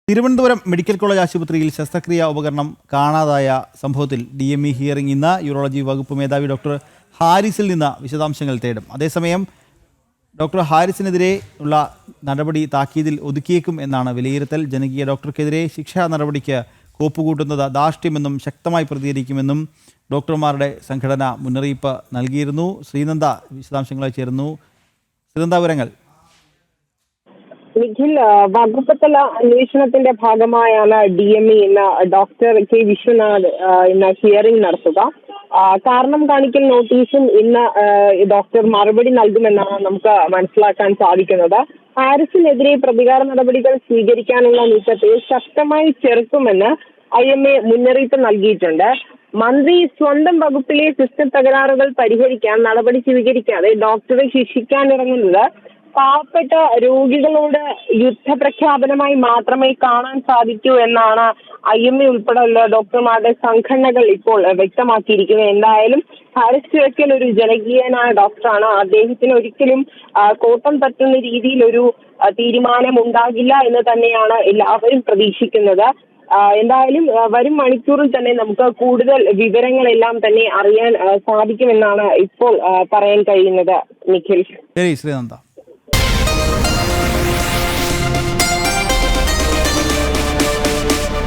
Thiruvananthapuram medical college ആശുപത്രിയിൽ ശസ്ത്രക്രിയാ ഉപകരണം കാണാതായ സംഭവത്തിൽ DME ഹിയറിംഗ് ഇന്ന് യൂറോളജി വകുപ്പ് മേധാവി ഡോക്ടർ ഹാരിസിൽ നിന്ന് വിശദാംശങ്ങൾ തേടും. അതേസമയം ഡോക്ടർ ഹാരിസിനെതിരെ ഉള്ള നടപടി താക്കീതിൽ ഒതുക്കിയേക്കും എന്നാണ് വിലയിരുത്തൽ. ജനകീയ ഡോക്ടർക്കെതിരെ ശിക്ഷാ നടപടിക്ക് കോപ്പുകൂട്ടുന്നത് ധാർഷ്ട്യമെന്നും ശക്തമായി പ്രതികരിക്കുമെന്നും ഡോക്ടർമാരുടെ സംഘടന മുന്നറിയിപ്പ് നൽകിയിരുന്നു. ശ്രീനന്ദ വിശദാംശങ്ങളായി ചേരുന്നു. ശ്രീനന്ദ, വിവരങ്ങൾ. നിഖിൽ, വകുപ്പുതല അന്വേഷണത്തിന്റെ ഭാഗമായാണ് DME ഇന്ന് ഡോക്ടർ കെ വിശ്വനാഥ് ഇന്ന് ഹിയറിംഗ് നടത്തുക. കാരണം കാണിക്കൽ നോട്ടീസും ഇന്ന് ഡോക്ടർ മറുപടി നൽകുമെന്നാണ് നമുക്ക് മനസ്സിലാക്കാൻ സാധിക്കുന്നത്. ഹാരിസിനെതിരെ പ്രതികാര നടപടികൾ സ്വീകരിക്കാനുള്ള നീക്കത്തെ ശക്തമായി ചെറുക്കുമെന്ന് IMA മുന്നറിയിപ്പ് നൽകിയിട്ടുണ്ട്. മന്ത്രി സ്വന്തം വകുപ്പിലെ സിസ്റ്റം തകരാറുകൾ പരിഹരിക്കാൻ നടപടി സ്വീകരിക്കാതെ ഡോക്ടറെ ശിക്ഷിക്കാനിറങ്ങുന്നത് പാവപ്പെട്ട രോഗികളോട് യുദ്ധപ്രഖ്യാപനമായി മാത്രമേ കാണാൻ സാധിക്കൂ എന്നാണ് IMA ഉൾപ്പെടെയുള്ള ഡോക്ടർമാരുടെ സംഘടനകൾ ഇപ്പോൾ വ്യക്തമാക്കിയിരിക്കുന്നത്. എന്തായാലും ഹാരിസ് ചുരക്കൽ ഒരു ജനകീയനായ ഡോക്ടറാണ്. അദ്ദേഹത്തിന് ഒരിക്കലും കോട്ടം തട്ടുന്ന രീതിയിൽ ഒരു തീരുമാനം ഉണ്ടാകില്ല എന്ന് തന്നെയാണ് എല്ലാവരും പ്രതീക്ഷിക്കുന്നത്. എന്തായാലും വരും മണിക്കൂറിൽ തന്നെ നമുക്ക് കൂടുതൽ വിവരങ്ങളെല്ലാം തന്നെ അറിയാൻ സാധിക്കുമെന്നാണ് ഇപ്പോൾ പറയാൻ കഴിയുന്നത്. നിഖിൽ, ശരി ശ്രീനന്ദ.